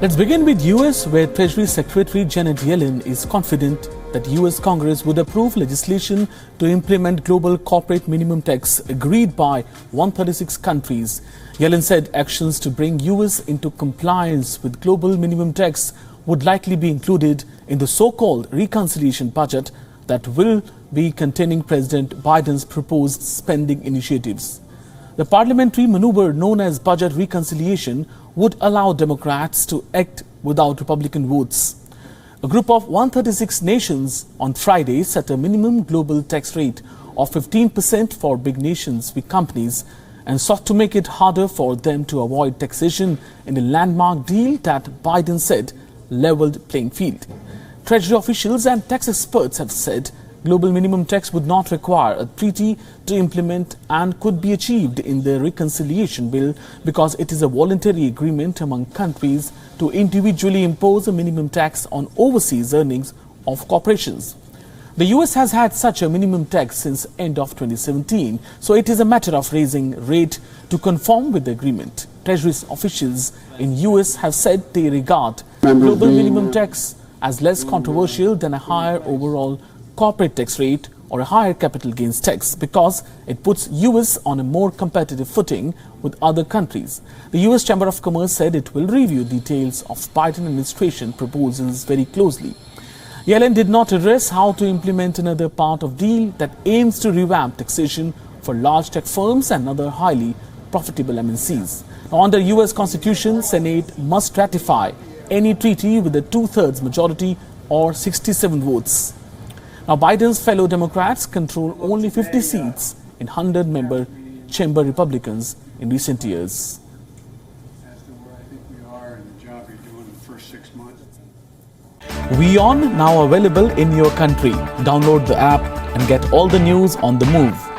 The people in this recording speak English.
Let's begin with US, where Treasury Secretary Janet Yellen is confident that US Congress would approve legislation to implement global corporate minimum tax agreed by 136 countries. Yellen said actions to bring US into compliance with global minimum tax would likely be included in the so-called reconciliation budget that will be containing President Biden's proposed spending initiatives. The parliamentary maneuver known as budget reconciliation would allow Democrats to act without Republican votes. A group of 136 nations on Friday set a minimum global tax rate of 15% for big nations with companies and sought to make it harder for them to avoid taxation in a landmark deal that Biden said leveled playing field. Treasury officials and tax experts have said global minimum tax would not require a treaty to implement and could be achieved in the reconciliation bill because it is a voluntary agreement among countries to individually impose a minimum tax on overseas earnings of corporations. The US has had such a minimum tax since end of 2017, so it is a matter of raising rate to conform with the agreement. Treasury officials in US have said they regard global minimum tax as less controversial than a higher overall corporate tax rate or a higher capital gains tax because it puts US on a more competitive footing with other countries. The US Chamber of Commerce said it will review details of Biden administration proposals very closely. Yellen did not address how to implement another part of deal that aims to revamp taxation for large tech firms and other highly profitable MNCs. Now, under US Constitution, Senate must ratify any treaty with a 2/3 majority or 67 votes. Now, Biden's fellow Democrats control only 50 seats in 100-member chamber Republicans in recent years. As to where I think we are and the job you're doing in the first 6 months. WION now available in your country. Download the app and get all the news on the move.